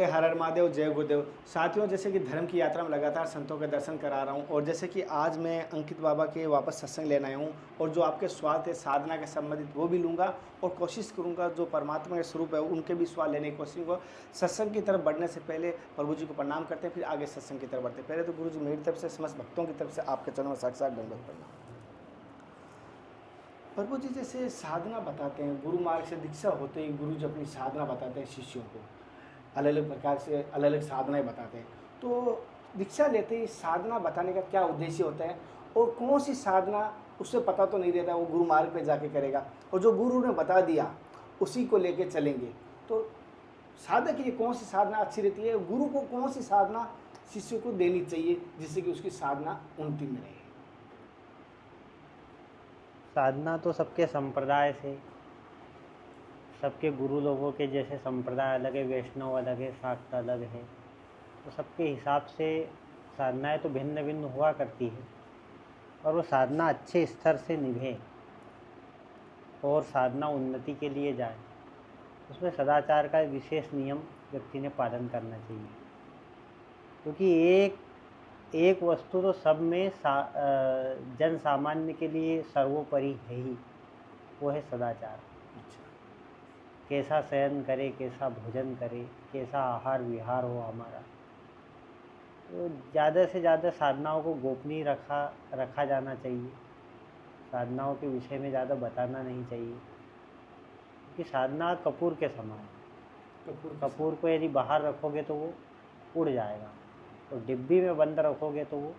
बोले हर हर महादेव, जय गुरुदेव। साथियों, जैसे कि धर्म की यात्रा में लगातार संतों के दर्शन करा रहा हूँ, और जैसे कि आज मैं अंकित बाबा के वापस सत्संग लेने आया हूँ, और जो आपके सवाल थे साधना के संबंधित वो भी लूँगा, और कोशिश करूँगा जो परमात्मा के स्वरूप है उनके भी सवाल लेने की कोशिश करूँगा। सत्संग की तरफ बढ़ने से पहले प्रभु जी को प्रणाम करते हैं, फिर आगे सत्संग की तरफ बढ़ते हैं। पहले तो गुरु जी मेरी तरफ से, समस्त भक्तों की तरफ से आपके चरणों में साक्षात दंडवत प्रणाम। प्रभु जी जैसे साधना बताते हैं, गुरु मार्ग से दीक्षा होते ही गुरु जी अपनी साधना बताते हैं शिष्यों को, अलग अलग प्रकार से अलग अलग साधनाएं बताते हैं। तो दीक्षा लेते ही साधना बताने का क्या उद्देश्य होता है, और कौन सी साधना उससे पता तो नहीं रहता, वो गुरु मार्ग पे जाके करेगा, और जो गुरु ने बता दिया उसी को लेके चलेंगे। तो साधक की कौन सी साधना अच्छी रहती है, गुरु को कौन सी साधना शिष्य को देनी चाहिए जिससे कि उसकी साधना उन्नति में रहे? साधना तो सबके संप्रदाय से, सबके गुरु लोगों के जैसे संप्रदाय अलग है, वैष्णव अलग है, शाक्त अलग है, तो सबके हिसाब से साधनाएं तो भिन्न भिन्न हुआ करती है। और वो साधना अच्छे स्तर से निभे और साधना उन्नति के लिए जाए, उसमें सदाचार का विशेष नियम व्यक्ति ने पालन करना चाहिए। क्योंकि एक वस्तु तो सब में जन सामान्य के लिए सर्वोपरि है ही, वो है सदाचार। कैसा शयन करे, कैसा भोजन करे, कैसा आहार विहार हो हमारा। तो ज़्यादा से ज़्यादा साधनाओं को गोपनीय रखा जाना चाहिए। साधनाओं के विषय में ज़्यादा बताना नहीं चाहिए, क्योंकि साधना कपूर के समान है। कपूर को यदि बाहर रखोगे तो वो उड़ जाएगा, और डिब्बी में बंद रखोगे तो वो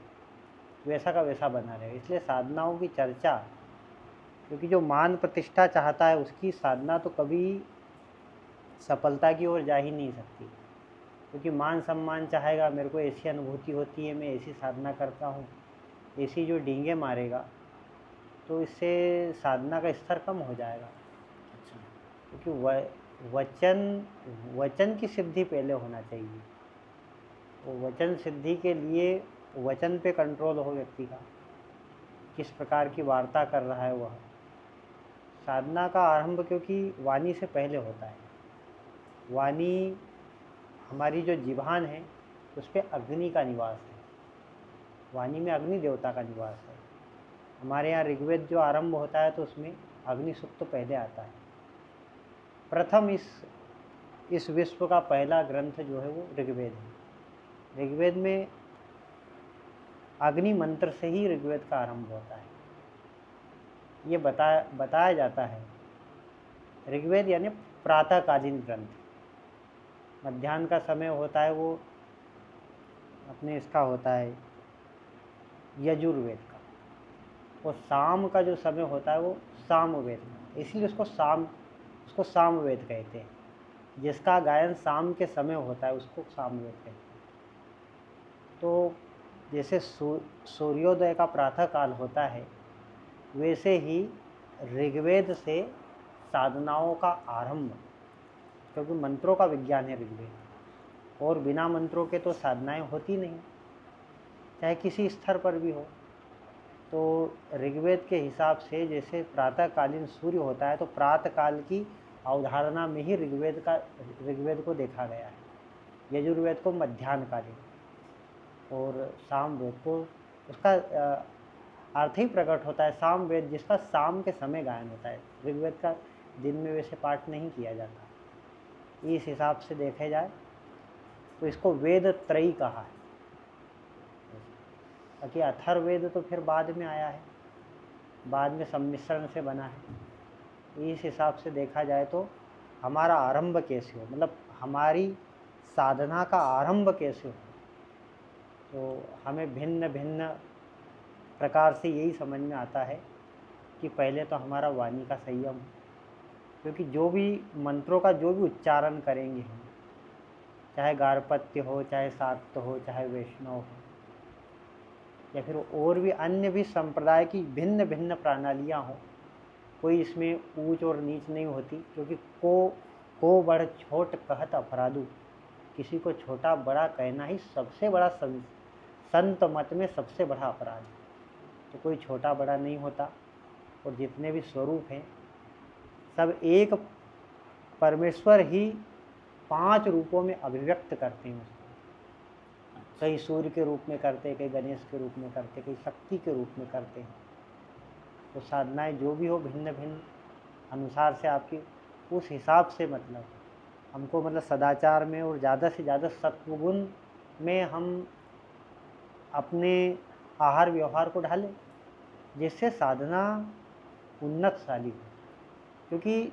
वैसा का वैसा बना रहेगा। इसलिए साधनाओं की चर्चा, क्योंकि जो मान प्रतिष्ठा चाहता है उसकी साधना तो कभी सफलता की ओर जा ही नहीं सकती। क्योंकि मान सम्मान चाहेगा, मेरे को ऐसी अनुभूति होती है, मैं ऐसी साधना करता हूँ, ऐसी जो डींगे मारेगा, तो इससे साधना का स्तर कम हो जाएगा। क्योंकि वचन की सिद्धि पहले होना चाहिए। वो वचन सिद्धि के लिए वचन पे कंट्रोल हो व्यक्ति का, किस प्रकार की वार्ता कर रहा है वह। साधना का आरंभ क्योंकि वाणी से पहले होता है। वाणी, हमारी जो जिह्वान है उस पर अग्नि का निवास है। वाणी में अग्नि देवता का निवास है। हमारे यहाँ ऋग्वेद जो आरंभ होता है तो उसमें अग्नि सूक्त तो पहले आता है। प्रथम इस विश्व का पहला ग्रंथ जो है वो ऋग्वेद है। ऋग्वेद में अग्नि मंत्र से ही ऋग्वेद का आरंभ होता है। ये बताया जाता है। ऋग्वेद यानी प्रातःकालीन ग्रंथ। मध्याह्न का समय होता है वो अपने इसका होता है यजुर्वेद का, और शाम का जो समय होता है वो सामवेद का। इसलिए उसको सामवेद कहते हैं। जिसका गायन शाम के समय होता है उसको सामवेद कहते हैं। तो जैसे सूर्योदय का प्रातः काल होता है, वैसे ही ऋग्वेद से साधनाओं का आरंभ, क्योंकि मंत्रों का विज्ञान है ऋग्वेद, और बिना मंत्रों के तो साधनाएं होती नहीं, चाहे किसी स्तर पर भी हो। तो ऋग्वेद के हिसाब से जैसे प्रातःकालीन सूर्य होता है, तो प्रातःकाल की अवधारणा में ही ऋग्वेद को देखा गया है। यजुर्वेद को मध्याह्नकालीन, और सामवेद को उसका अर्थ ही प्रकट होता है। सामवेद जिसका शाम के समय गायन होता है। ऋग्वेद का दिन में वैसे पाठ नहीं किया जाता। इस हिसाब से देखा जाए तो इसको वेद त्रयी कहा है। बाकी अथर्ववेद तो फिर बाद में आया है, बाद में सम्मिश्रण से बना है। इस हिसाब से देखा जाए तो हमारा आरंभ कैसे हो, मतलब हमारी साधना का आरंभ कैसे हो, तो हमें भिन्न भिन्न प्रकार से यही समझ में आता है कि पहले तो हमारा वाणी का संयम, क्योंकि जो भी मंत्रों का जो भी उच्चारण करेंगे हम, चाहे गार्हपत्य हो, चाहे शाक्त हो, चाहे वैष्णव हो, या फिर और भी अन्य भी संप्रदाय की भिन्न भिन्न प्रणालियाँ हों, कोई इसमें ऊंच और नीच नहीं होती। क्योंकि को बड़ छोट कहत अपराधु, किसी को छोटा बड़ा कहना ही सबसे बड़ा संत मत में सबसे बड़ा अपराध है। तो कोई छोटा बड़ा नहीं होता, और जितने भी स्वरूप हैं सब एक परमेश्वर ही 5 रूपों में अभिव्यक्त करते हैं उसको। कई सूर्य के रूप में करते, कई गणेश के रूप में करते, कई शक्ति के रूप में करते हैं। तो साधनाएं जो भी हो भिन्न भिन्न अनुसार से आपकी उस हिसाब से मतलब हमको मतलब सदाचार में और ज़्यादा से ज़्यादा सत्वगुण में हम अपने आहार व्यवहार को ढालें, जिससे साधना उन्नतशाली हो। क्योंकि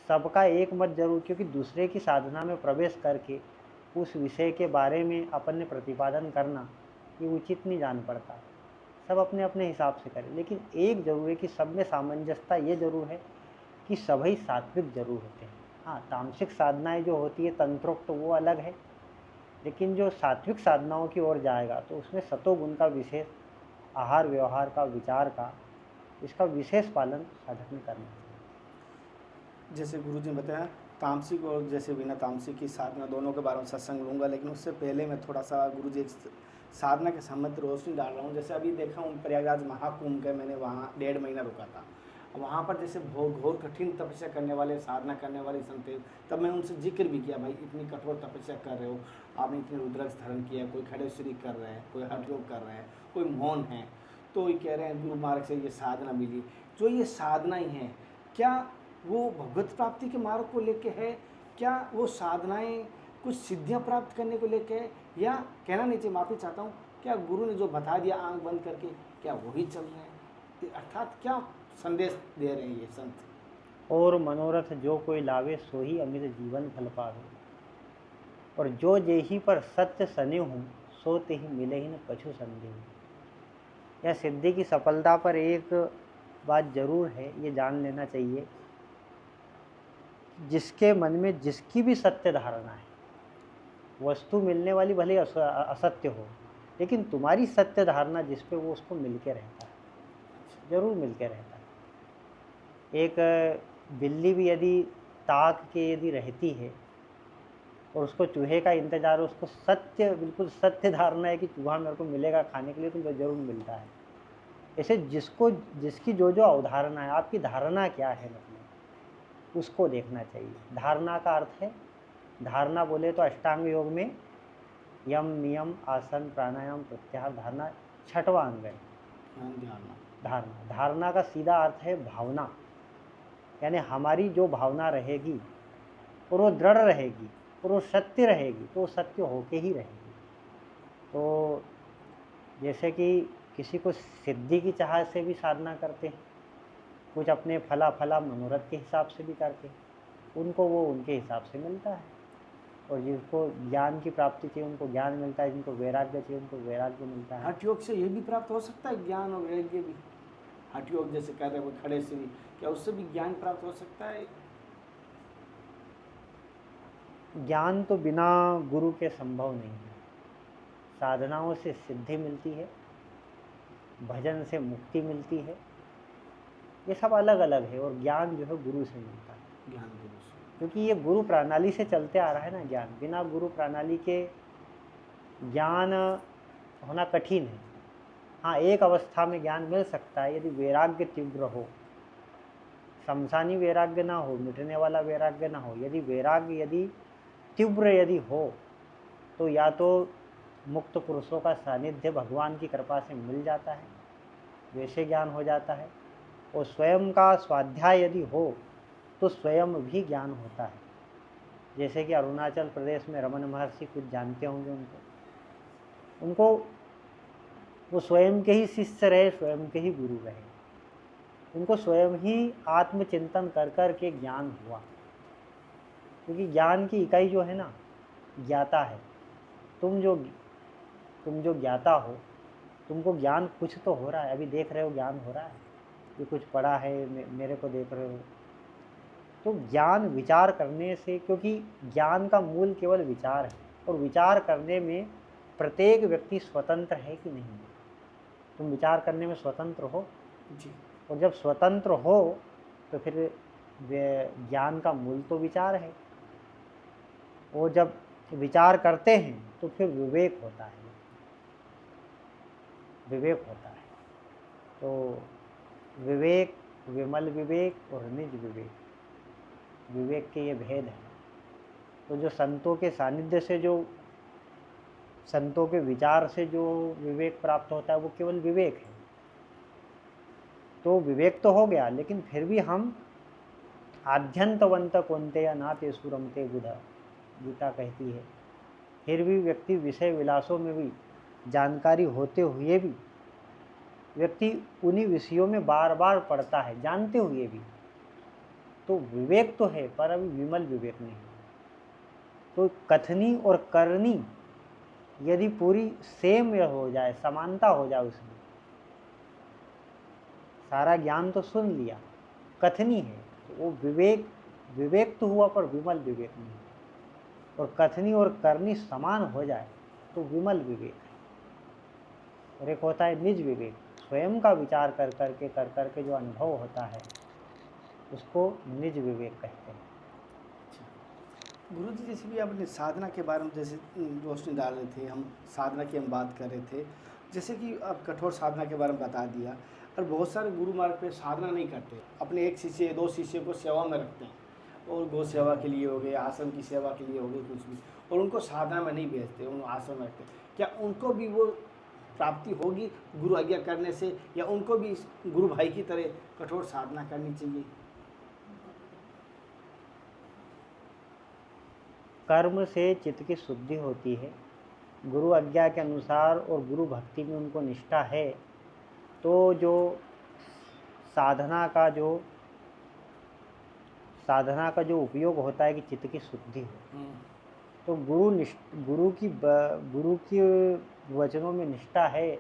सबका एक मत जरूर, क्योंकि दूसरे की साधना में प्रवेश करके उस विषय के बारे में अपन ने प्रतिपादन करना ये उचित नहीं जान पड़ता। सब अपने अपने हिसाब से करें, लेकिन एक जरूर है कि सब में सामंजस्यता ये जरूर है कि सभी सात्विक जरूर होते हैं। हाँ, तामसिक साधनाएं जो होती है तंत्रोक्त तो वो अलग है, लेकिन जो सात्विक साधनाओं की ओर जाएगा तो उसमें सतोगुण का विशेष आहार व्यवहार का विचार का इसका विशेष पालन साधक में करना चाहिए। जैसे गुरुजी ने बताया तामसिक और जैसे बिना तामसिक की साधना दोनों के बारे में सत्संग लूँगा, लेकिन उससे पहले मैं थोड़ा सा गुरुजी एक साधना के संबंध रोशनी डाल रहा हूँ। जैसे अभी देखा हूँ प्रयागराज महाकुंभ के मैंने वहाँ 1.5 महीना रुका था। वहाँ पर जैसे घोर कठिन तपस्या करने वाले साधना करने वाले संत थे, तब मैंने उनसे जिक्र भी किया, भाई इतनी कठोर तपस्या कर रहे हो, आपने इतने रुद्राक्ष धारण किया, कोई खड़ेश्वरी कर रहे हैं, कोई हठ योग कर रहे हैं, कोई मौन है, तो ये कह रहे हैं गुरु मार्ग से ये साधना मिली। जो ये साधनाएँ हैं क्या वो भगवत प्राप्ति के मार्ग को लेके है, क्या वो साधनाएं कुछ सिद्धियां प्राप्त करने को लेके है, या कहना नहीं चाहिए, माफ़ी चाहता हूँ, क्या गुरु ने जो बता दिया आंख बंद करके क्या वही चल रहे हैं, अर्थात क्या संदेश दे रहे हैं ये संत? और मनोरथ जो कोई लावे सोही अमित जीवन फल पावे, और जो जेहि पर सत्य सने हूँ सोते ही मिले ही न कछु संदेह। यह सिद्धि की सफलता पर एक बात जरूर है, ये जान लेना चाहिए, जिसके मन में जिसकी भी सत्य धारणा है, वस्तु मिलने वाली भले असत्य हो, लेकिन तुम्हारी सत्य धारणा जिस पे वो उसको मिलके रहता है, जरूर मिलके रहता है। एक बिल्ली भी यदि ताक के यदि रहती है और उसको चूहे का इंतजार है, उसको सत्य बिल्कुल सत्य धारणा है कि चूहा मेरे को मिलेगा खाने के लिए, तो जरूर मिलता है। ऐसे जिसकी जो जो अवधारणा है, आपकी धारणा क्या है मतलब उसको देखना चाहिए। धारणा का अर्थ है, धारणा बोले तो अष्टांग योग में यम नियम आसन प्राणायाम प्रत्याहार धारणा 6वां अंग है। धारणा का सीधा अर्थ है भावना, यानी हमारी जो भावना रहेगी और वो दृढ़ रहेगी और वो सत्य रहेगी तो वो सत्य होके ही रहेगी। तो जैसे कि किसी को सिद्धि की चाह से भी साधना करते हैं, कुछ अपने फला मनोरथ के हिसाब से भी करते हैं, उनको वो उनके हिसाब से मिलता है, और जिनको ज्ञान की प्राप्ति चाहिए उनको ज्ञान मिलता है, जिनको वैराग्य चाहिए उनको वैराग्य मिलता है। हठ योग से ये भी प्राप्त हो सकता है, ज्ञान और वैराग्य भी? हठ योग जैसे कह रहे हैं वो खड़े से भी, क्या उससे भी ज्ञान प्राप्त हो सकता है? ज्ञान तो बिना गुरु के संभव नहीं है। साधनाओं से सिद्धि मिलती है, भजन से मुक्ति मिलती है, ये सब अलग अलग है, और ज्ञान जो है गुरु से मिलता है। ज्ञान गुरु से, क्योंकि ये गुरु प्रणाली से चलते आ रहा है ना ज्ञान, बिना गुरु प्रणाली के ज्ञान होना कठिन है। हाँ, एक अवस्था में ज्ञान मिल सकता है यदि वैराग्य तीव्र हो, शमशानी वैराग्य ना हो, मिटने वाला वैराग्य ना हो, यदि वैराग्य यदि तीव्र यदि हो तो या तो मुक्त पुरुषों का सानिध्य भगवान की कृपा से मिल जाता है, वैसे ज्ञान हो जाता है, और स्वयं का स्वाध्याय यदि हो तो स्वयं भी ज्ञान होता है। जैसे कि अरुणाचल प्रदेश में रमन महर्षि, कुछ जानते होंगे उनको वो स्वयं के ही शिष्य रहे, स्वयं के ही गुरु रहे, उनको स्वयं ही आत्मचिंतन कर कर के ज्ञान हुआ। क्योंकि ज्ञान की इकाई जो है ना ज्ञाता है। तुम जो ज्ञाता हो, तुमको ज्ञान कुछ तो हो रहा है, अभी देख रहे हो ज्ञान हो रहा है, ये कुछ पढ़ा है, मेरे को देख रहे हो, तो ज्ञान विचार करने से, क्योंकि ज्ञान का मूल केवल विचार है, और विचार करने में प्रत्येक व्यक्ति स्वतंत्र है कि नहीं। तुम विचार करने में स्वतंत्र हो जी, और जब स्वतंत्र हो तो फिर ज्ञान का मूल तो विचार है, वो जब विचार करते हैं तो फिर विवेक होता है, विवेक होता है। तो विवेक, विमल विवेक और निज विवेक, विवेक के ये भेद हैं। तो जो संतों के सानिध्य से, जो संतों के विचार से जो विवेक प्राप्त होता है वो केवल विवेक है। तो विवेक तो हो गया, लेकिन फिर भी हम आद्यंतवंत कोंते या नाते सुरमते बुधा, गीता कहती है, फिर भी व्यक्ति विषय विलासों में भी जानकारी होते हुए भी व्यक्ति उन्हीं विषयों में बार बार पढ़ता है, जानते हुए भी। तो विवेक तो है, पर अभी विमल विवेक नहीं। तो कथनी और करनी यदि पूरी सेम हो जाए, समानता हो जाए, उसमें सारा ज्ञान तो सुन लिया, कथनी है, तो वो विवेक, विवेक तो हुआ पर विमल विवेक नहीं। और कथनी और करनी समान हो जाए तो विमल विवेक है। और एक होता है निज विवेक, स्वयं का विचार कर करके जो अनुभव होता है उसको निज विवेक कहते हैं। गुरु जी, जैसे भी आपने साधना के बारे में जैसे रोशनी डाल रहे थे, हम साधना की हम बात कर रहे थे, जैसे कि आप कठोर साधना के बारे में बता दिया। और बहुत सारे गुरु मार्ग पे साधना नहीं करते, अपने एक शिष्य 2 शिष्य को सेवा में रखते हैं, और गौ सेवा के लिए हो गए, आश्रम की सेवा के लिए हो गई, कुछ भी, और उनको साधना में नहीं भेजते, उनको आश्रम में रखते। क्या उनको भी वो प्राप्ति होगी गुरु आज्ञा करने से, या उनको भी गुरु भाई की तरह कठोर साधना करनी चाहिए? कर्म से चित्त की शुद्धि होती है, गुरु आज्ञा के अनुसार और गुरु भक्ति में उनको निष्ठा है, तो जो साधना का जो उपयोग होता है कि चित्त की शुद्धि हो, तो गुरु की वचनों में निष्ठा है,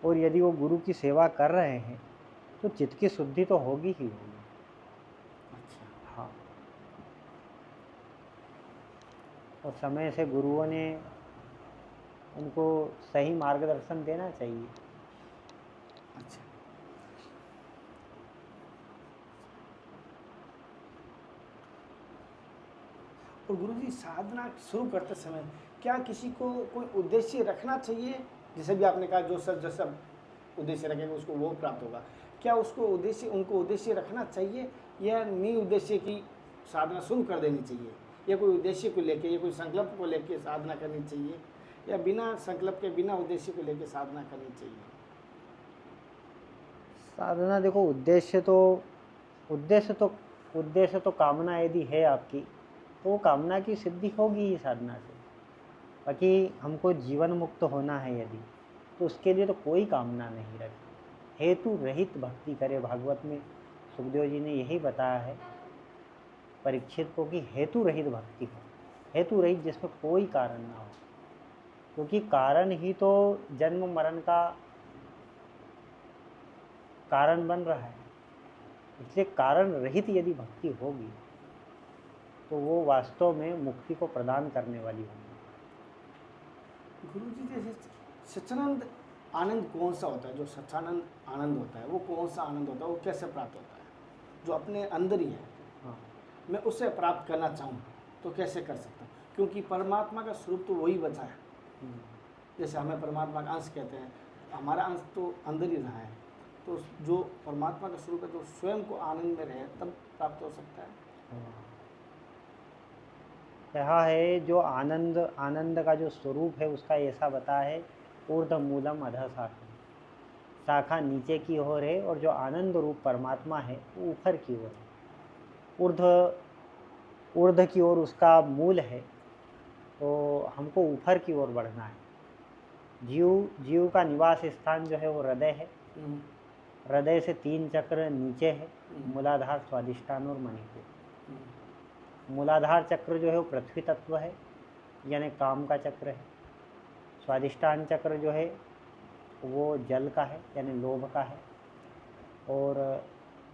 और यदि वो गुरु की सेवा कर रहे हैं तो चित्त की शुद्धि तो होगी ही होगी। अच्छा। हाँ, और समय से गुरुओं ने उनको सही मार्गदर्शन देना चाहिए। अच्छा। और गुरुजी, साधना शुरू करते समय क्या किसी को कोई उद्देश्य रखना चाहिए? जैसे भी आपने कहा जो सब उद्देश्य रखेगा उसको वो प्राप्त होगा, क्या उनको उद्देश्य रखना चाहिए, या उद्देश्य की साधना शुरू कर देनी चाहिए, या कोई उद्देश्य को लेके, या कोई संकल्प को लेके साधना करनी चाहिए, या बिना संकल्प के, बिना उद्देश्य को लेके साधना करनी चाहिए? साधना देखो, उद्देश्य तो कामना यदि है आपकी, तो वो कामना की सिद्धि होगी ही साधना से। बाकी हमको जीवन मुक्त होना है यदि, तो उसके लिए तो कोई कामना नहीं रखी, हेतु रहित भक्ति करे। भागवत में सुखदेव जी ने यही बताया है परीक्षित को कि हेतु रहित भक्ति हो, हेतु रहित जिसमें कोई कारण ना हो, क्योंकि कारण ही तो जन्म मरण का कारण बन रहा है। इसलिए कारण रहित यदि भक्ति होगी तो वो वास्तव में मुक्ति को प्रदान करने वाली होगी। गुरु जी, जैसे सच्चिदानंद आनंद कौन सा होता है? जो सच्चिदानंद आनंद होता है वो कौन सा आनंद होता है? वो कैसे प्राप्त होता है? जो अपने अंदर ही है। हाँ, मैं उसे प्राप्त करना चाहूँ तो कैसे कर सकता हूँ? क्योंकि परमात्मा का स्वरूप तो वही बचा है। जैसे हमें परमात्मा का अंश कहते हैं, हमारा अंश तो अंदर ही रहा है, तो जो परमात्मा का स्वरूप है तो स्वयं को आनंद में रहे तब प्राप्त हो सकता है। यह है जो आनंद का जो स्वरूप है उसका ऐसा बता है, ऊर्ध्व मूलम अधः शाखा, शाखा नीचे की ओर है, और जो आनंद रूप परमात्मा है वो ऊपर की ओर है, ऊर्ध्व की ओर उसका मूल है। तो हमको ऊपर की ओर बढ़ना है। जीव का निवास स्थान जो है वो हृदय है, हृदय से 3 चक्र नीचे है, मूलाधार, स्वादिष्ठान और मणिपुर। मूलाधार चक्र जो है वो पृथ्वी तत्व है, यानी काम का चक्र है। स्वादिष्ठान चक्र जो है वो जल का है, यानी लोभ का है। और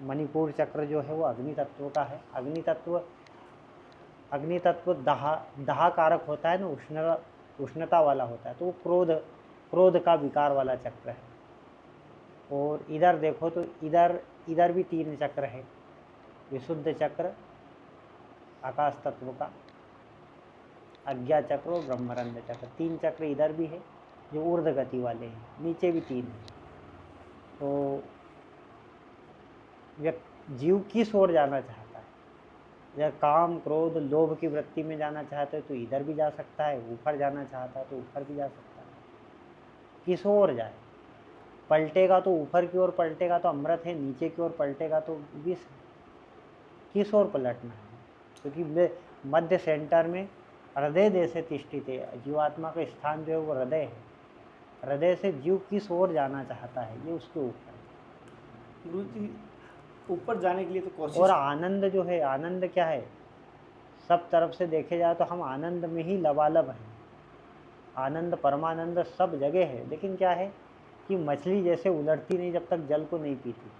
मणिपुर चक्र जो है वो अग्नि तत्व का है। अग्नि तत्व दाह कारक होता है ना, उष्णता वाला होता है, तो वो क्रोध का विकार वाला चक्र है। और इधर देखो तो इधर भी 3 चक्र है, विशुद्ध चक्र आकाश तत्व का, अज्ञा चक्र और ब्रह्मरंध्र चक्र। 3 चक्र इधर भी है जो ऊर्ध्व गति वाले हैं, नीचे भी 3 है। तो जीव किस ओर जाना चाहता है? या काम क्रोध लोभ की वृत्ति में जाना चाहते हो तो इधर भी जा सकता है, ऊपर जाना चाहता है तो ऊपर भी जा सकता है, किस ओर जाए। पलटेगा तो ऊपर की ओर पलटेगा तो अमृत है, नीचे की ओर पलटेगा तो विष है। किस ओर पलटना है, क्योंकि मध्य सेंटर में हृदय देश तिष्ठित है, जीवात्मा का स्थान जो है वो हृदय है। हृदय से जीव किस ओर जाना चाहता है ये उसके ऊपर है। गुरु जी ऊपर जाने के लिए तो कोशिश। और आनंद जो है, आनंद क्या है, सब तरफ से देखे जाए तो हम आनंद में ही लबालब हैं। आनंद परमानंद सब जगह है, लेकिन क्या है कि मछली जैसे उलटती नहीं जब तक जल को नहीं पीती,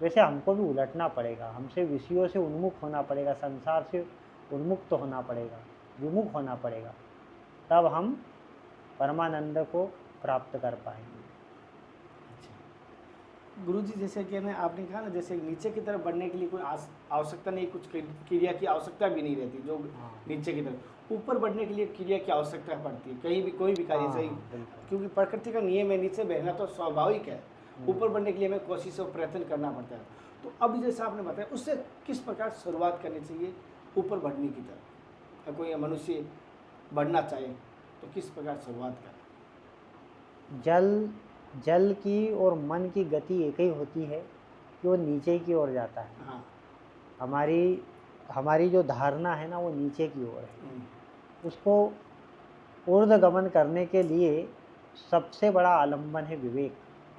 वैसे हमको भी उलटना पड़ेगा, हमसे विषयों से उन्मुख होना पड़ेगा, संसार से उन्मुक्त होना पड़ेगा, विमुख होना पड़ेगा, तब हम परमानंद को प्राप्त कर पाएंगे। गुरु जी जैसे कि ना आपने कहा ना, जैसे नीचे की तरफ बढ़ने के लिए कोई आवश्यकता नहीं, कुछ क्रिया की आवश्यकता भी नहीं रहती, जो नीचे की तरफ ऊपर बढ़ने के लिए क्रिया की आवश्यकता पड़ती है, कहीं भी कोई भी कार्य सही, क्योंकि प्रकृति का नियम है नीचे बहना तो स्वाभाविक है, ऊपर बढ़ने के लिए हमें कोशिश और प्रयत्न करना पड़ता है। तो अब जैसे आपने बताया उससे किस प्रकार शुरुआत करनी चाहिए ऊपर बढ़ने की तरफ, अगर कोई मनुष्य बढ़ना चाहे तो किस प्रकार शुरुआत करें? जल की और मन की गति एक ही होती है कि वो नीचे की ओर जाता है। हाँ। हमारी जो धारणा है ना वो नीचे की ओर है। उसको ऊर्ध्वगमन करने के लिए सबसे बड़ा आलंबन है विवेक।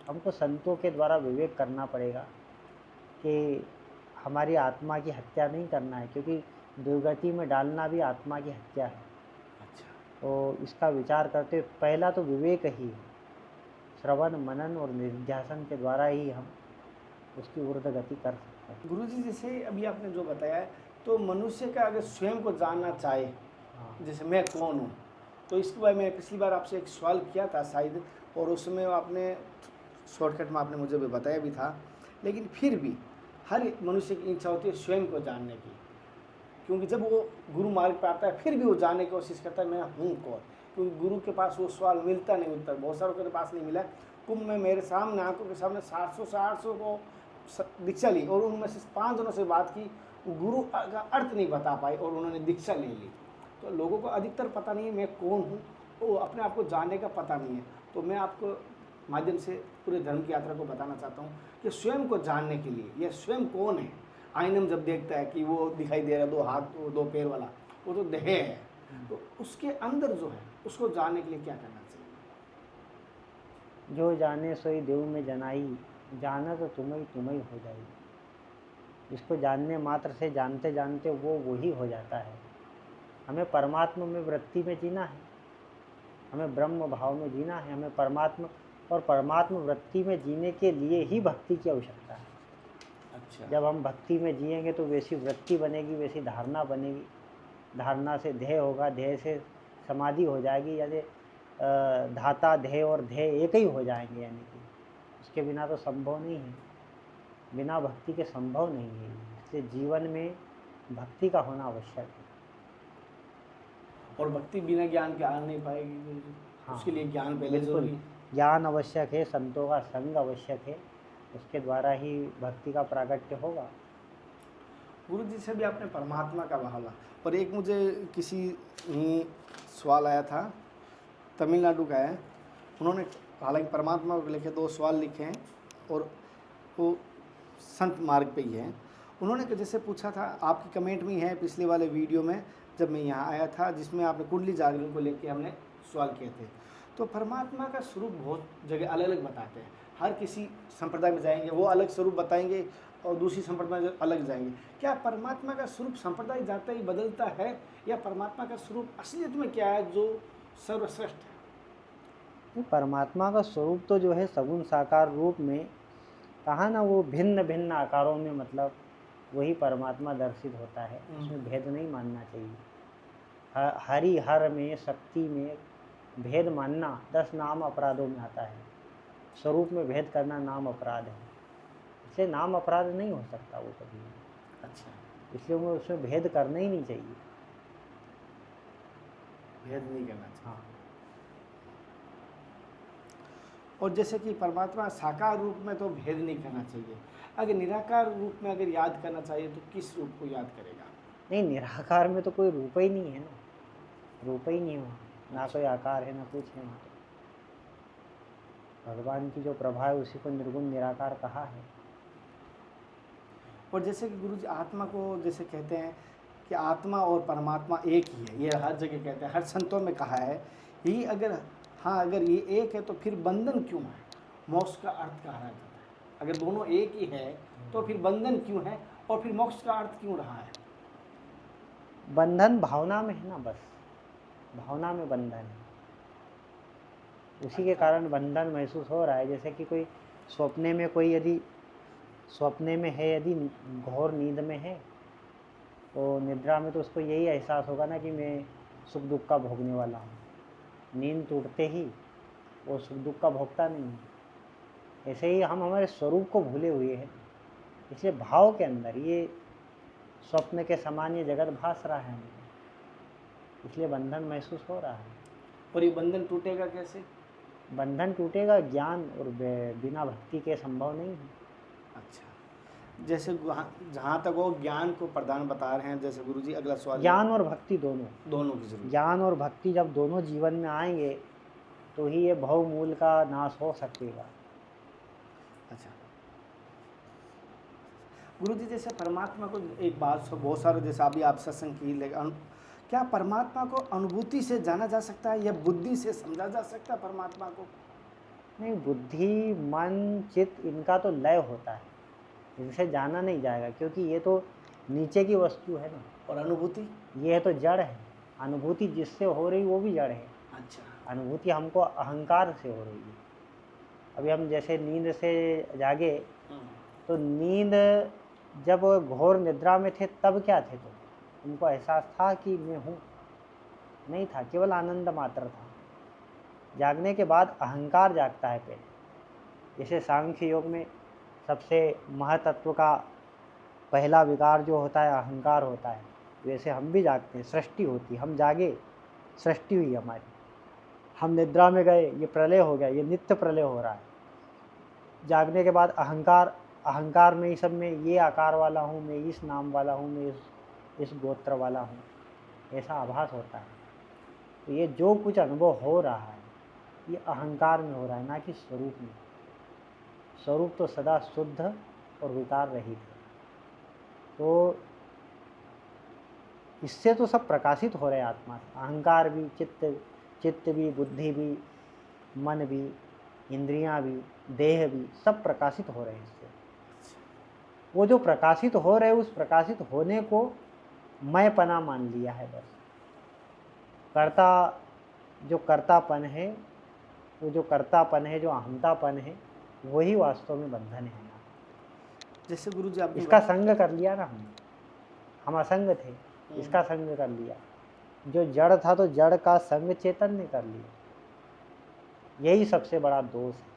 हमको संतों के द्वारा विवेक करना पड़ेगा कि हमारी आत्मा की हत्या नहीं करना है, क्योंकि दुर्गति में डालना भी आत्मा की हत्या है। अच्छा। तो इसका विचार करते पहला तो विवेक ही है, श्रवण मनन और निध्यासन के द्वारा ही हम उसकी ऊर्ध्व गति कर सकते हैं। गुरुजी जैसे अभी आपने जो बताया है, तो मनुष्य का अगर स्वयं को जानना चाहे, जैसे मैं कौन हूँ, तो इसके बारे में पिछली बार आपसे एक सवाल किया था शायद, और उसमें आपने शॉर्टकट में आपने मुझे भी बताया भी था, लेकिन फिर भी हर मनुष्य की इच्छा होती है स्वयं को जानने की, क्योंकि जब वो गुरु मार्ग पर आता है फिर भी वो जानने की कोशिश करता है मैं हूँ कौन, क्योंकि गुरु के पास वो सवाल मिलता नहीं, उत्तर बहुत सारों के पास नहीं मिला। कुंभ में मेरे सामने आंखों के सामने 700 से 800 को दीक्षा ली, और उनमें से 5 जनों से बात की, गुरु का अर्थ नहीं बता पाए और उन्होंने दीक्षा ले ली। तो लोगों को अधिकतर पता नहीं है मैं कौन हूँ, वो अपने आप को जानने का पता नहीं है। तो मैं आपको माध्यम से पूरे धर्म की यात्रा को बताना चाहता हूँ कि स्वयं को जानने के लिए यह स्वयं कौन है। आईने में जब देखता है कि वो दिखाई दे रहा है 2 हाथ 2 पैर वाला, वो तो देह है, तो उसके अंदर जो है उसको जानने के लिए क्या करना चाहिए? जो जाने सोई देव में जनाई, जाना तो तुम्हें हो जाएगी। इसको जानने मात्र से जानते जानते वो वही हो जाता है। हमें परमात्मा में वृत्ति में जीना है, हमें ब्रह्म भाव में जीना है, हमें परमात्मा और परमात्मा वृत्ति में जीने के लिए ही भक्ति की आवश्यकता है। अच्छा। जब हम भक्ति में जिएंगे तो वैसी वृत्ति बनेगी, वैसी धारणा बनेगी, धारणा से ध्येय होगा, ध्येय से समाधि हो जाएगी, यानी धाता ध्येय और ध्येय एक ही हो जाएंगे, यानी कि उसके बिना तो संभव नहीं है, बिना भक्ति के संभव नहीं है। इसलिए जीवन में भक्ति का होना आवश्यक है। और भक्ति बिना ज्ञान के आ नहीं पाएगी। हाँ, उसके लिए ज्ञान पहले जरूरी है। ज्ञान आवश्यक है, संतों का संग आवश्यक है, उसके द्वारा ही भक्ति का प्रागट्य होगा। गुरु जी से भी आपने परमात्मा का बहाला, और एक मुझे किसी सवाल आया था, तमिलनाडु का है, उन्होंने हालांकि परमात्मा को लेकर 2 सवाल लिखे हैं और वो संत मार्ग पे ही है। उन्होंने जैसे पूछा था, आपकी कमेंट में है पिछले वाले वीडियो में जब मैं यहाँ आया था, जिसमें आपने कुंडली जागरण को लेकर हमने सवाल किए थे। तो परमात्मा का स्वरूप बहुत जगह अलग अलग बताते हैं, हर किसी संप्रदाय में जाएंगे वो अलग स्वरूप बताएंगे और दूसरी संप्रदाय में अलग जाएंगे। क्या परमात्मा का स्वरूप संप्रदाय जाता ही बदलता है, या परमात्मा का स्वरूप असलियत में क्या है जो सर्वश्रेष्ठ है? परमात्मा का स्वरूप तो जो है सगुण साकार रूप में कहा ना, वो भिन्न भिन्न आकारों में, मतलब वही परमात्मा दर्शित होता है, उसमें भेद नहीं मानना चाहिए। हरि हर में शक्ति में भेद मानना 10 नाम अपराधों में आता है। स्वरूप में भेद करना नाम अपराध है, इसलिए नाम अपराध नहीं हो सकता वो कभी। अच्छा, इसलिए वो उसमें भेद करना ही नहीं चाहिए, भेद नहीं करना चाहिए। हाँ। और जैसे कि परमात्मा साकार रूप में तो भेद नहीं करना चाहिए, अगर निराकार रूप में अगर याद करना चाहिए तो किस रूप को याद करेगा? नहीं, निराकार में तो कोई रूप ही नहीं है ना, रूप ही नहीं है वहाँ, ना कोई आकार है ना कुछ है वहाँ। भगवान की जो प्रभा है उसी को निर्गुण निराकार कहा है। और जैसे कि गुरु जी आत्मा को जैसे कहते हैं कि आत्मा और परमात्मा एक ही है, ये हर जगह कहते हैं, हर संतों में कहा है ही। अगर हाँ, अगर ये एक है तो फिर बंधन क्यों है? मोक्ष का अर्थ कहा जाता है। अगर दोनों एक ही है तो फिर बंधन क्यों है, और फिर मोक्ष का अर्थ क्यों रहा है? बंधन भावना में है ना, बस भावना में बंधन है, उसी के कारण बंधन महसूस हो रहा है। जैसे कि कोई सपने में, कोई यदि सपने में है, यदि घोर नींद में है, तो निद्रा में तो उसको यही एहसास होगा ना कि मैं सुख दुख का भोगने वाला हूँ। नींद टूटते ही वो सुख दुख का भोगता नहीं है। ऐसे ही हम हमारे स्वरूप को भूले हुए हैं, इसलिए भाव के अंदर ये स्वप्न के समान ये जगत भास रहा है हमको, इसलिए बंधन महसूस हो रहा है। और ये बंधन टूटेगा कैसे? बंधन टूटेगा ज्ञान और बिना भक्ति के संभव नहीं है। अच्छा, जैसे जहाँ तक वो ज्ञान को प्रदान बता रहे हैं, जैसे गुरु जी अगला सवाल, ज्ञान और भक्ति दोनों की जरूरत। ज्ञान और भक्ति जब दोनों जीवन में आएंगे तो ही ये भवमूल का नाश हो सकेगा। अच्छा गुरु जी, जैसे परमात्मा को एक बात बहुत सारे, जैसे अभी आप सत्संग की, लेकिन क्या परमात्मा को अनुभूति से जाना जा सकता है या बुद्धि से समझा जा सकता है परमात्मा को? नहीं, बुद्धि मन चित्त इनका तो लय होता है, इनसे जाना नहीं जाएगा, क्योंकि ये तो नीचे की वस्तु है ना। और अनुभूति, ये तो जड़ है। अनुभूति जिससे हो रही वो भी जड़ है। अच्छा, अनुभूति हमको अहंकार से हो रही है। अभी हम जैसे नींद से जागे, तो नींद जब घोर निद्रा में थे तब क्या थे? तो उनको एहसास था कि मैं हूँ? नहीं था, केवल आनंद मात्र था। जागने के बाद अहंकार जागता है पहले। जैसे सांख्य योग में सबसे महतत्व का पहला विकार जो होता है अहंकार होता है, वैसे हम भी जागते हैं, सृष्टि होती, हम जागे, सृष्टि हुई हमारी, हम निद्रा में गए, ये प्रलय हो गया, ये नित्य प्रलय हो रहा है। जागने के बाद अहंकार में ही सब में ये आकार वाला हूँ, मैं इस नाम वाला हूँ, मैं इस गोत्र वाला हूँ, ऐसा आभास होता है। तो ये जो कुछ अनुभव हो रहा है ये अहंकार में हो रहा है, ना कि स्वरूप में। स्वरूप तो सदा शुद्ध और विकार रहित है। तो इससे तो सब प्रकाशित हो रहे हैं आत्मा से, अहंकार भी, चित्त भी, बुद्धि भी, मन भी, इंद्रियां भी, देह भी, सब प्रकाशित हो रहे हैं इससे। वो जो प्रकाशित हो रहे, उस प्रकाशित होने को मैंपना मान लिया है बस। कर्ता, जो कर्तापन है, वो जो कर्तापन है, जो अहमतापन है, वही वास्तव में बंधन है। जैसे गुरु जी आपने इसका संग कर लिया ना, हम असंग थे, इसका संग कर लिया। जो जड़ था तो जड़ का संग चेतन ने कर लिया। यही सबसे बड़ा दोष है,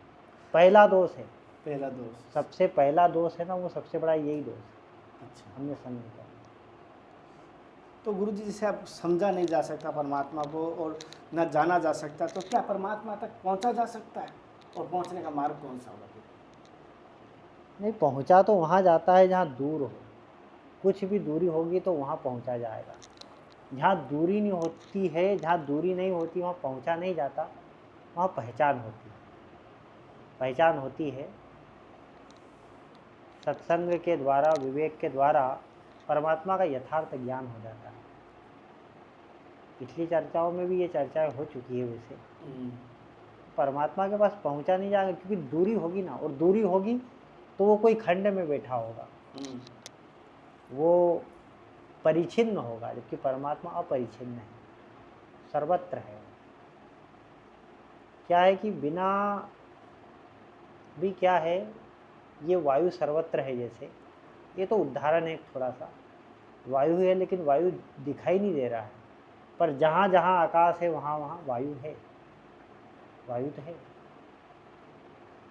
पहला दोष है, पहला दोष, सबसे पहला दोष है ना, वो सबसे बड़ा यही दोष है। अच्छा, हमने संग किया। तो गुरु जी, जैसे आप समझा नहीं जा सकता परमात्मा को और न जाना जा सकता, तो क्या परमात्मा तक पहुंचा जा सकता है? और पहुंचने का मार्ग कौन सा होगा? नहीं, पहुंचा तो वहाँ जाता है जहाँ दूर हो। कुछ भी दूरी होगी तो वहाँ पहुंचा जाएगा। जहाँ दूरी नहीं होती है, जहाँ दूरी नहीं होती वहाँ पहुंचा नहीं जाता, वहाँ पहचान होती है। पहचान होती है सत्संग के द्वारा, विवेक के द्वारा परमात्मा का यथार्थ ज्ञान हो जाता है। पिछली चर्चाओं में भी ये चर्चाएं हो चुकी है। वैसे परमात्मा के पास पहुंचा नहीं जाएगा, क्योंकि दूरी होगी ना, और दूरी होगी तो वो कोई खंड में बैठा होगा, वो परिच्छिन्न होगा, जबकि परमात्मा अपरिच्छिन्न है, सर्वत्र है। क्या है कि बिना भी क्या है, ये वायु सर्वत्र है। जैसे ये तो उदाहरण है थोड़ा सा, वायु है, लेकिन वायु दिखाई नहीं दे रहा है, पर जहाँ जहाँ आकाश है वहाँ वहाँ वायु है, वायु तो है।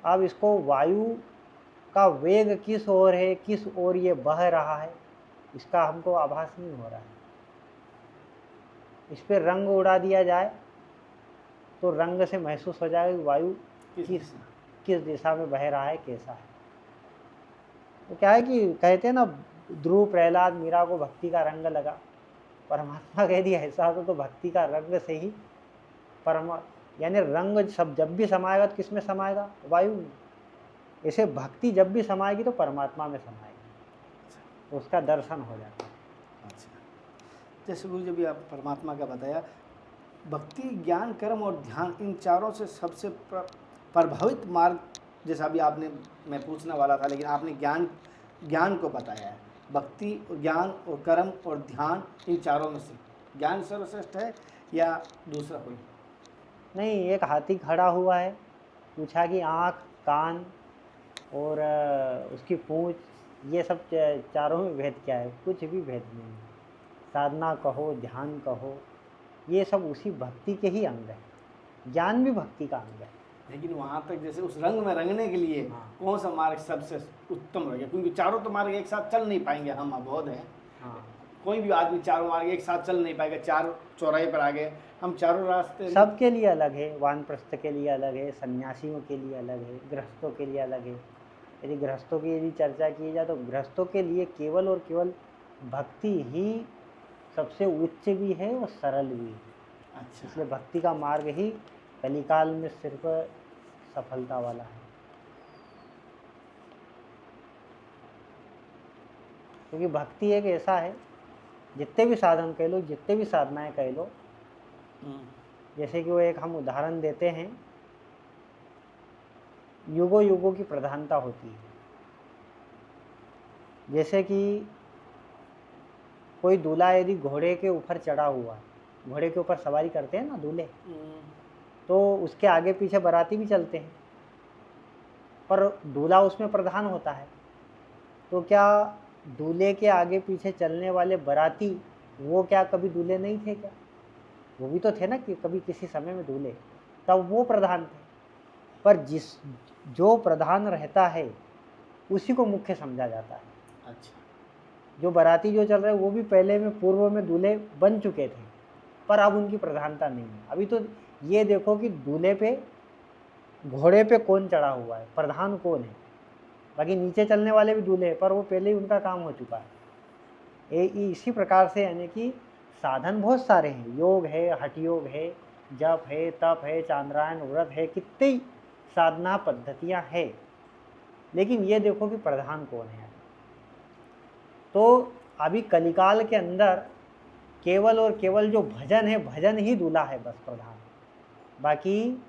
अब इसको वायु का वेग किस ओर है, किस ओर ये बह रहा है, इसका हमको आभास नहीं हो रहा है। इस पर रंग उड़ा दिया जाए तो रंग से महसूस हो जाएगा कि वायु किस दिशा में बह रहा है, कैसा है। तो क्या है कि कहते हैं ना, ध्रुव प्रहलाद मीरा को भक्ति का रंग लगा। परमात्मा कह दिया ऐसा हो तो भक्ति का रंग से ही यानी रंग सब जब भी समाएगा तो किसमें समाएगा? वायु में। ऐसे भक्ति जब भी समाएगी तो परमात्मा में समाएगी, तो उसका दर्शन हो जाता है। अच्छा, जैसे गुरु जी अभी आप परमात्मा का बताया, भक्ति, ज्ञान, कर्म और ध्यान, इन चारों से सबसे प्रभावित मार्ग, जैसा अभी आपने, मैं पूछने वाला था लेकिन आपने ज्ञान को बताया है। भक्ति, ज्ञान और कर्म और ध्यान, इन चारों में से ज्ञान सर्वश्रेष्ठ है या दूसरा कोई? नहीं, एक हाथी खड़ा हुआ है, पूछा कि आँख, कान और उसकी पूँछ, ये सब चारों में भेद क्या है? कुछ भी भेद नहीं है। साधना कहो, ध्यान कहो, ये सब उसी भक्ति के ही अंग है। ज्ञान भी भक्ति का अंग है। लेकिन वहाँ तक जैसे उस रंग में रंगने के लिए कौन सा मार्ग सबसे उत्तम रहेगा? क्योंकि चारों तो मार्ग एक साथ चल नहीं पाएंगे, हम अबोध हैं। हाँ, कोई भी आदमी चारों मार्ग एक साथ चल नहीं पाएगा। चार चौराहे पर आ गए, हम चारों रास्ते सबके लिए अलग है। वानप्रस्थ के लिए अलग है, सन्यासियों के लिए अलग है, गृहस्थों के लिए अलग है। यदि गृहस्थों की यदि चर्चा की जाए तो गृहस्थों के लिए केवल और केवल भक्ति ही सबसे उच्च भी है और सरल भी है। अच्छा, इसलिए भक्ति का मार्ग ही कलिकाल में सिर्फ सफलता वाला है। क्योंकि भक्ति एक ऐसा है, जितने भी साधन कह लो, जितने भी साधनाएं कह लो, जैसे कि वो एक हम उदाहरण देते हैं, युगों युगों की प्रधानता होती है। जैसे कि कोई दूल्हा यदि घोड़े के ऊपर चढ़ा हुआ है, घोड़े के ऊपर सवारी करते हैं ना दूल्हे, तो उसके आगे पीछे बाराती भी चलते हैं, पर दूल्हा उसमें प्रधान होता है। तो क्या दूल्हे के आगे पीछे चलने वाले बाराती वो क्या कभी दूल्हे नहीं थे क्या? वो भी तो थे ना, कि कभी किसी समय में दूल्हे, तब वो प्रधान थे। पर जो प्रधान रहता है उसी को मुख्य समझा जाता है। अच्छा, जो बाराती जो चल रहे हैं वो भी पहले में पूर्व में दूल्हे बन चुके थे, पर अब उनकी प्रधानता नहीं है। अभी तो ये देखो कि दूल्हे पे, घोड़े पे कौन चढ़ा हुआ है, प्रधान कौन है? बाकी नीचे चलने वाले भी दूल्हे हैं, पर वो पहले ही उनका काम हो चुका है। इसी प्रकार से यानी कि साधन बहुत सारे हैं। योग है, हठ योग है, जप है, तप है, चांद्रायण व्रत है, कितनी साधना पद्धतियां हैं, लेकिन ये देखो कि प्रधान कौन है। तो अभी कलिकाल के अंदर केवल और केवल जो भजन है, भजन ही दूल्हा है बस प्रधान। बाकी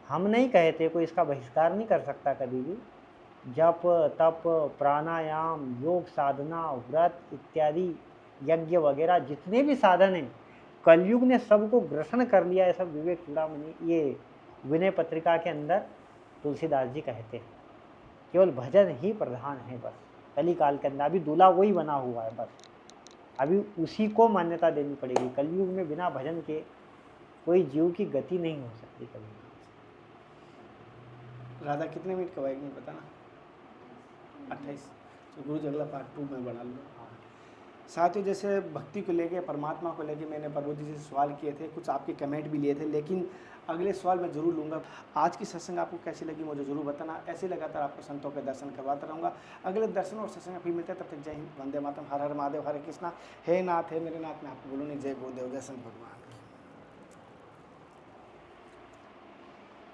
हम नहीं कहते, कोई इसका बहिष्कार नहीं कर सकता कभी भी। जप, तप, प्राणायाम, योग साधना, व्रत इत्यादि, यज्ञ वगैरह जितने भी साधन हैं, कलयुग ने सबको ग्रहण कर लिया है। सब विवेक चूड़ामणि, ये विनय पत्रिका के अंदर तुलसीदास जी कहते हैं, केवल भजन ही प्रधान है बस कलिकाल के अंदर। अभी दूल्हा वही बना हुआ है बस, अभी उसी को मान्यता देनी पड़ेगी। कलयुग में बिना भजन के कोई जीव की गति नहीं हो सकती कभी। राधा कितने मिनट का वाइक में बताना? 28। तो गुरु जी अगला पार्ट 2 में बना लो। साथियों, जैसे भक्ति को लेके, परमात्मा को लेके मैंने प्रभु जी से सवाल किए थे, कुछ आपके कमेंट भी लिए थे, लेकिन अगले सवाल मैं जरूर लूँगा। आज की सत्संग आपको कैसी लगी मुझे जरूर बताना। ऐसे लगातार आपको संतों के दर्शन करवाता रहूँगा। अगले दर्शन और सत्संग में फिर मिलते हैं, तब तक जय हिंद, वंदे मातरम, हर हर महादेव, हरे कृष्णा। हे नाथ, हे मेरे नाथ, मैं आपको बोलूँ नहीं, जय गुरुदेव, जय संत भगवान।